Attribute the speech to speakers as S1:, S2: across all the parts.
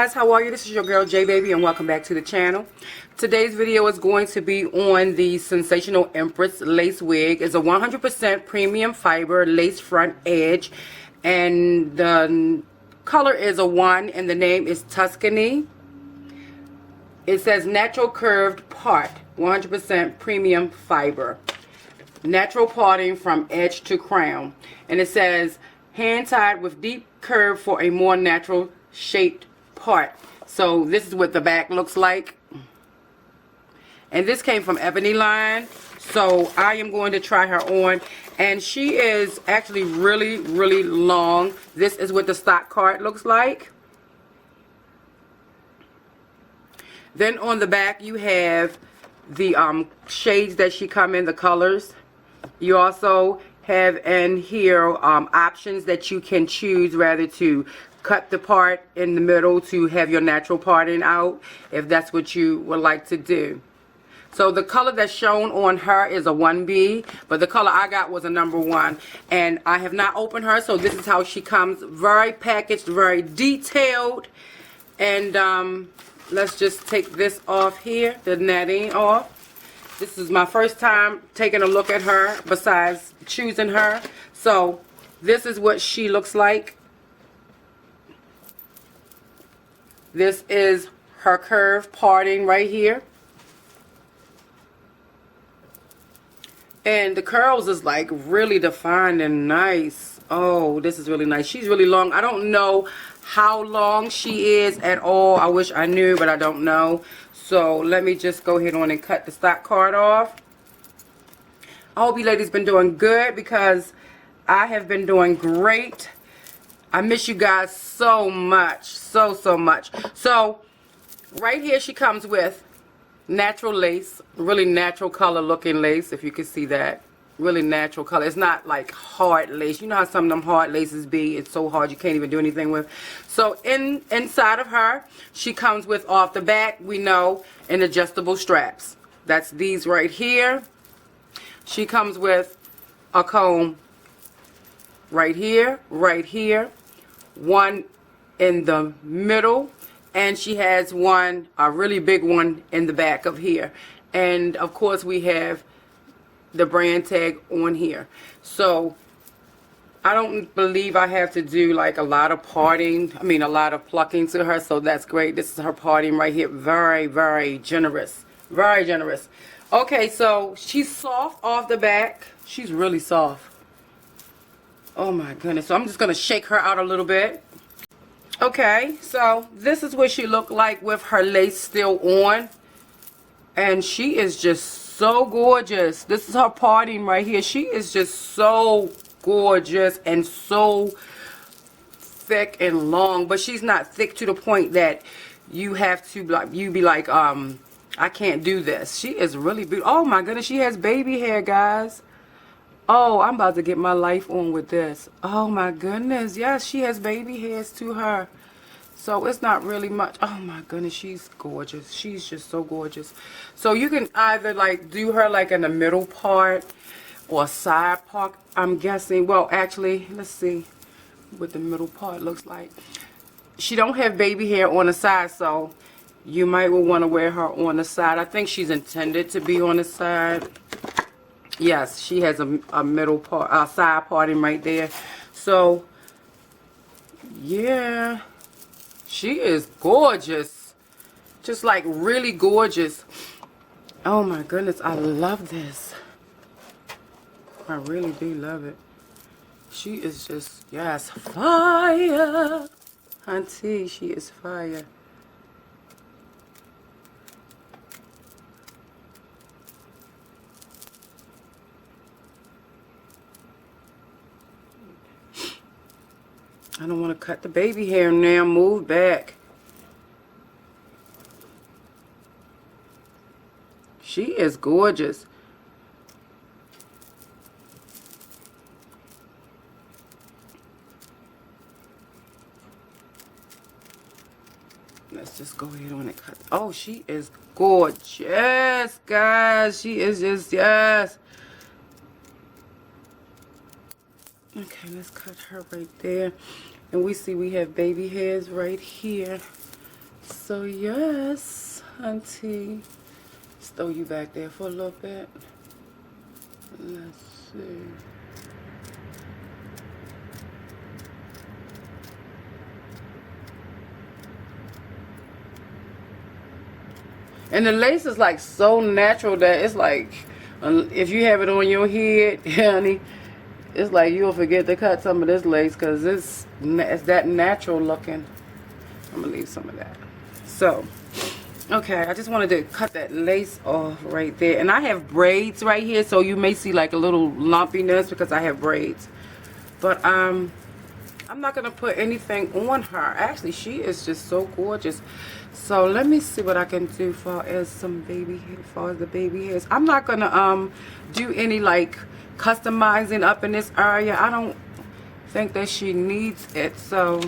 S1: guys, how are you? This is your girl J Baby and welcome back to the channel. Today's video is going to be on the Sensational Empress lace wig. It's a 100% premium fiber lace front edge and the color is a 1 and the name is Tuscany. It says natural curved part, 100% premium fiber. Natural parting from edge to crown. And it says hand tied with deep curve for a more natural shaped part. So this is what the back looks like. And this came from Ebony line. So I am going to try her on. And she is actually really, really long. This is what the stock card looks like. Then on the back you have the shades that she come in, the colors. You also have in here options that you can choose whether to cut the part in the middle to have your natural parting out if that's what you would like to do. So the color that's shown on her is a 1B, but the color I got was a number 1. And I have not opened her, so this is how she comes. Very packaged, very detailed. And let's just take this off here, the netting off. This is my first time taking a look at her besides choosing her. So this is what she looks like. This is her curve parting right here. And the curls is like really defined and nice. Oh, this is really nice. She's really long. I don't know how long she is at all. I wish I knew, but I don't know. So let me just go ahead on and cut the stock card off. I hope you ladies been doing good because I have been doing great. I miss you guys so much. So much. So right here she comes with natural lace. Really natural color looking lace, if you can see that. Really natural color. It's not like hard lace. You know how some of them hard laces be. It's so hard you can't even do anything with. So inside of her, she comes with, off the back, we know, an adjustable straps. That's these right here. She comes with a comb right here, one in the middle, and she has one, a really big one in the back of here. And of course we have the brand tag on here. So I don't believe I have to do like a lot of parting, a lot of plucking to her, so that's great. This is her parting right here. Very, very generous. Very generous. Okay, so she's soft off the back. She's really soft. Oh my goodness. So I'm just going to shake her out a little bit. Okay, so this is what she looked like with her lace still on. And she is just so gorgeous. This is her parting right here. She is just so gorgeous and so thick and long, but she's not thick to the point that you have to be like I can't do this. She is really beautiful. Oh my goodness, she has baby hair, guys. Oh, I'm about to get my life on with this. Oh my goodness, yes, she has baby hairs to her. So it's not really much. Oh my goodness, she's gorgeous. She's just so gorgeous. So you can either like do her like in the middle part or side part, I'm guessing. Well, actually, let's see what the middle part looks like. She don't have baby hair on the side, so you might want to wear her on the side. I think she's intended to be on the side. Yes, she has a middle part, a side parting right there. So yeah. She is gorgeous. Just like really gorgeous. Oh my goodness, I love this. I really do love it. She is just, yes, fire. Auntie, she is fire. I don't want to cut the baby hair now. Move back. She is gorgeous. Let's just go ahead on and cut. Oh, she is gorgeous, guys. She is just, yes. Okay, let's cut her right there. And we see we have baby hairs right here. So yes, auntie. Let's throw you back there for a little bit. Let's see. And the lace is like so natural that it's like, if you have it on your head, honey, it's like you'll forget to cut some of this lace because it's that natural looking. I'm gonna leave some of that. So, okay, I just wanted to cut that lace off right there. And I have braids right here, so you may see like a little lumpiness because I have braids. But I'm not gonna put anything on her. Actually, she is just so gorgeous. So let me see what I can do for as some baby hair, for the baby hairs. I'm not gonna do any like customizing up in this area. I don't think that she needs it, so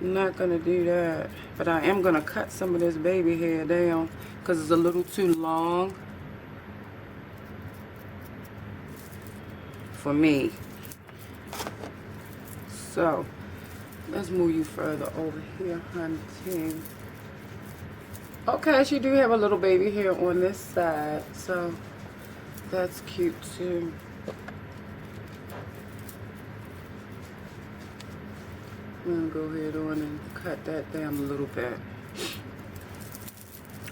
S1: I'm not gonna do that. But I am gonna cut some of this baby hair down because it's a little too long for me. So let's move you further over here, honey. Okay, she do have a little baby hair on this side, so that's cute too. I'm gonna go ahead on and cut that down a little bit.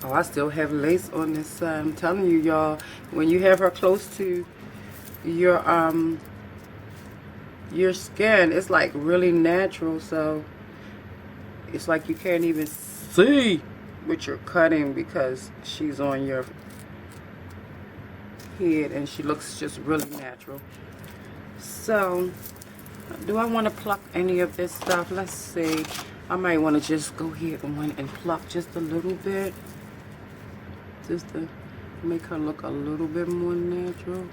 S1: Oh, I still have lace on this side. I'm telling you, y'all, when you have her close to your skin, it's like really natural, so it's like you can't even see what you're cutting because she's on your head and she looks just really natural. So do I want to pluck any of this stuff? Let's see. I might want to just go ahead and pluck just a little bit, just to make her look a little bit more natural.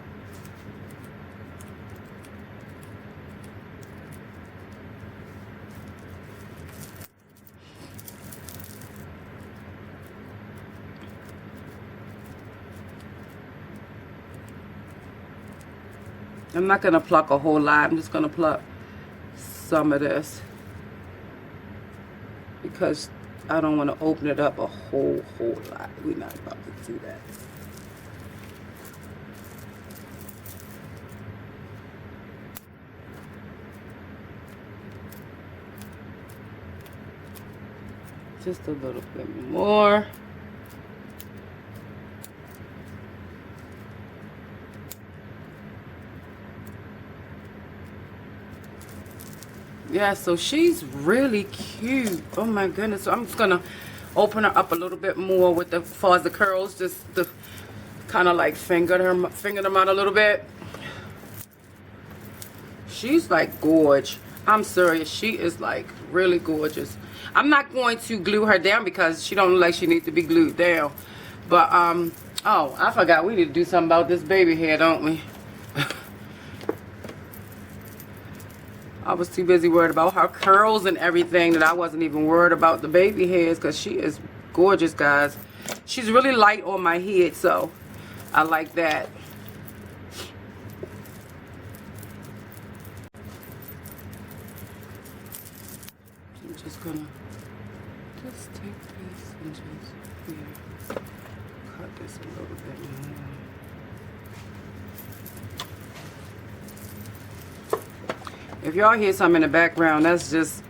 S1: I'm not going to pluck a whole lot. I'm just going to pluck some of this because I don't want to open it up a whole lot. We're not about to do that. Just a little bit more. Yeah, so she's really cute. Oh my goodness. So I'm just gonna open her up a little bit more with the, as far as the curls, just to kind of like finger them out a little bit. She's like gorgeous. I'm serious. She is like really gorgeous. I'm not going to glue her down because she don't look like she needs to be glued down. But oh, I forgot, we need to do something about this baby hair, don't we? I was too busy worried about her curls and everything that I wasn't even worried about the baby hairs, because she is gorgeous, guys. She's really light on my head, so I like that. I'm just gonna just take this and just cut this a little bit more. If y'all hear something in the background, that's just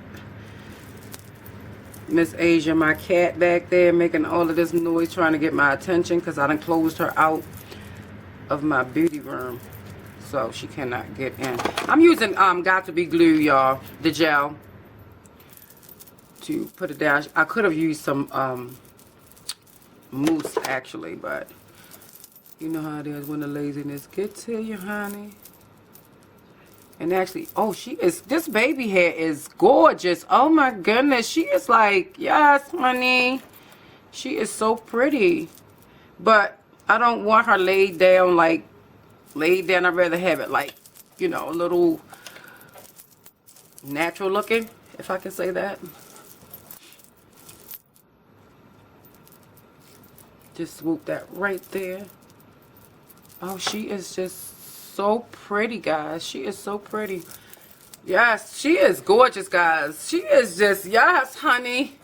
S1: Miss Asia, my cat back there, making all of this noise trying to get my attention because I done closed her out of my beauty room, so she cannot get in. I'm using Got to Be Glue, y'all, the gel, to put it down. I could have used some mousse actually, but you know how it is when the laziness gets to you, honey. And actually, oh, this baby hair is gorgeous. Oh my goodness, she is like, yes, honey. She is so pretty. But I don't want her laid down, like, laid down. I'd rather have it like, you know, a little natural looking, if I can say that. Just swoop that right there. Oh, she is just so pretty, guys. She is so pretty. Yes, she is gorgeous, guys. She is just, yes, honey.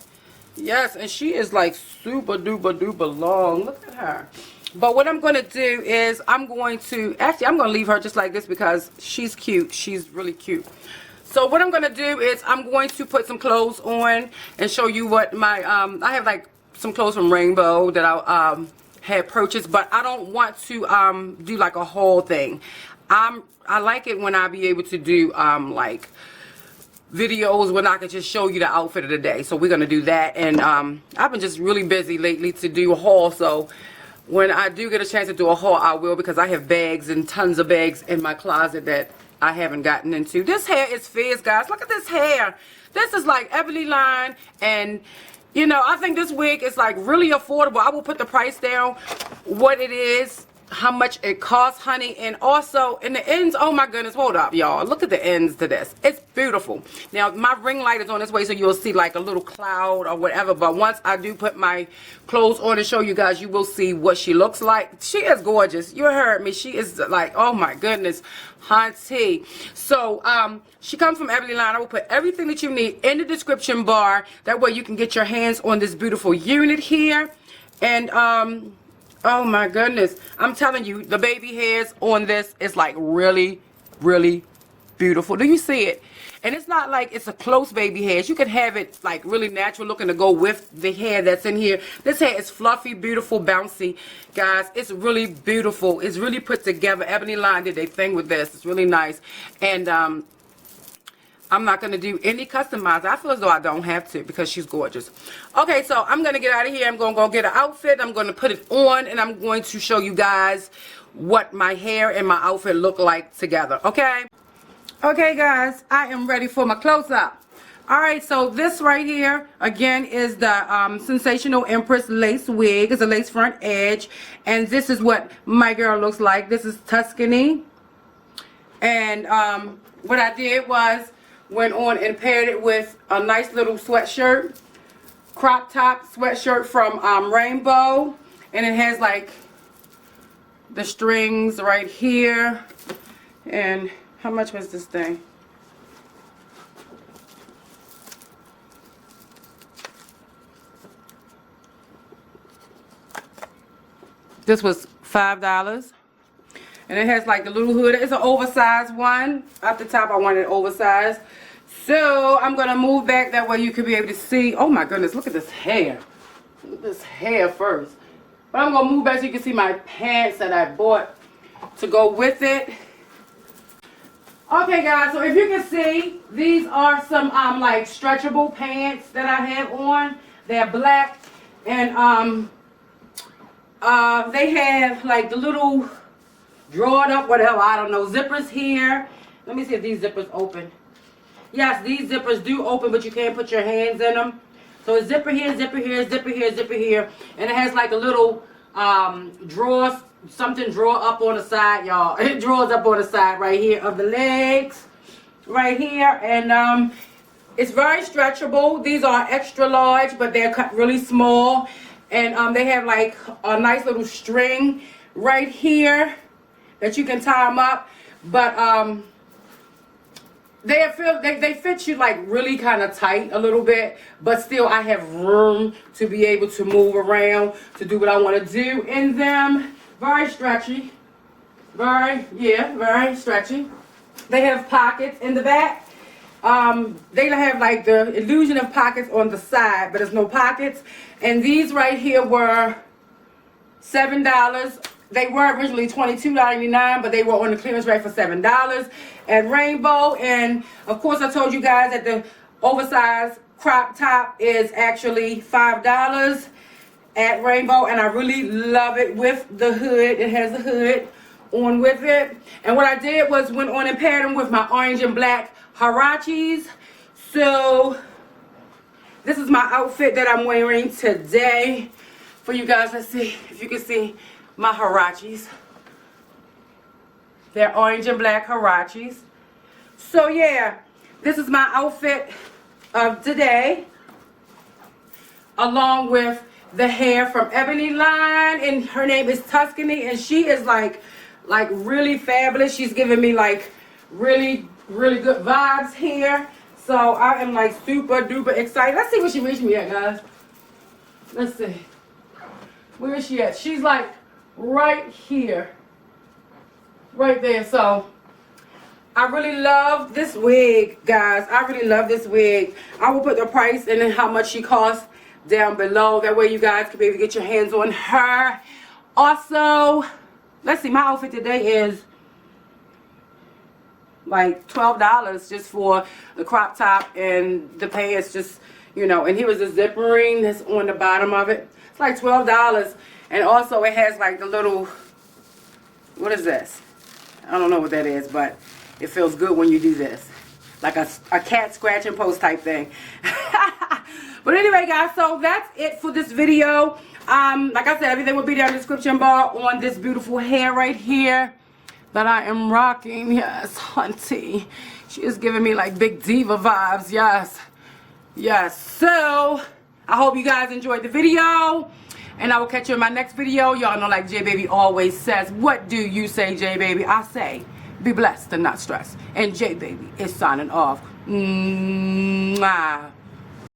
S1: Yes, and she is like super duper duper long. Look at her. But what I'm going to do is I'm going to leave her just like this because she's cute. She's really cute. So what I'm going to do is I'm going to put some clothes on and show you what my, I have like some clothes from Rainbow that I had purchased, but I don't want to do like a haul thing. I like it when I be able to do like videos when I can just show you the outfit of the day. So we're going to do that. And I've been just really busy lately to do a haul. So when I do get a chance to do a haul, I will, because I have bags and tons of bags in my closet that I haven't gotten into. This hair is fierce, guys. Look at this hair. This is like ebony line. And, you know, I think this wig is like really affordable. I will put the price down, what it is, how much it costs, honey. And also in the ends, oh my goodness, hold up, y'all, look at the ends to this. It's beautiful. Now my ring light is on this way, so you'll see like a little cloud or whatever, but once I do put my clothes on and show you guys, you will see what she looks like. She is gorgeous. You heard me. She is like, oh my goodness, hunty. So she comes from Ebony Line. I will put everything that you need in the description bar, that way you can get your hands on this beautiful unit here. And oh my goodness, I'm telling you, the baby hairs on this is like really, really beautiful. Do you see it? And it's not like it's a close baby hairs. You can have it like really natural looking to go with the hair that's in here. This hair is fluffy, beautiful, bouncy. Guys, it's really beautiful. It's really put together. Ebony Line did their thing with this. It's really nice. And I'm not going to do any customizing. I feel as though I don't have to because she's gorgeous. Okay, so I'm going to get out of here. I'm going to go get an outfit. I'm going to put it on, and I'm going to show you guys what my hair and my outfit look like together, okay? Okay, guys, I am ready for my close-up. All right, so this right here, again, is the Sensational Empress lace wig. It's a lace front edge, and this is what my girl looks like. This is Tuscany, and what I did was went on and paired it with a nice little sweatshirt, crop top sweatshirt from Rainbow, and it has like the strings right here. And how much was this thing? This was $5. And it has like the little hood. It's an oversized one. At the top I wanted it oversized. So I'm going to move back, that way you can be able to see. Oh my goodness, look at this hair. Look at this hair first. But I'm going to move back so you can see my pants that I bought to go with it. Okay guys, so if you can see, these are some like stretchable pants that I have on. They're black, and they have like the little drawn up, whatever, I don't know, zippers here. Let me see if these zippers open. Yes, these zippers do open, but you can't put your hands in them. So it's zipper here, zipper here, zipper here, zipper here. And it has like a little drawer, something drawer up on the side, y'all. It draws up on the side right here of the legs. Right here. And it's very stretchable. These are extra large, but they're cut really small. And they have like a nice little string right here that you can tie them up. But they fit you like really kind of tight a little bit, but still I have room to be able to move around to do what I want to do in them. Very stretchy. Very stretchy. They have pockets in the back. They have like the illusion of pockets on the side, but there's no pockets. And these right here were $7. They were originally $22.99, but they were on the clearance rate for $7 at Rainbow. And of course I told you guys that the oversized crop top is actually $5 at Rainbow, and I really love it with the hood. It has a hood on with it. And what I did was went on and paired them with my orange and black huaraches. So this is my outfit that I'm wearing today for you guys. Let's see if you can see my huaraches. They're orange and black huaraches. So yeah, this is my outfit of today, along with the hair from Ebony Line, and her name is Tuscany, and she is like really fabulous. She's giving me like really good vibes here. So I am like super duper excited. Let's see what she reached me at, guys. Let's see. Where is she at? She's like right here. Right there. So I really love this wig, guys. I really love this wig. I will put the price and then how much she costs down below. That way you guys can be able to get your hands on her. Also, let's see, my outfit today is like $12 just for the crop top and the pants, just, you know, and here was the zipper ring that's on the bottom of it. It's like $12. And also it has like the little, what is this? I don't know what that is, but it feels good when you do this. Like a cat scratch and post type thing. But anyway, guys, so that's it for this video. Like I said, everything will be down in the description bar on this beautiful hair right here that I am rocking. Yes, hunty. She is giving me like big diva vibes. Yes. Yes. So, I hope you guys enjoyed the video. And I will catch you in my next video. Y'all know, like J Baby always says, what do you say, J Baby? I say, be blessed and not stressed. And J Baby is signing off. Mwah.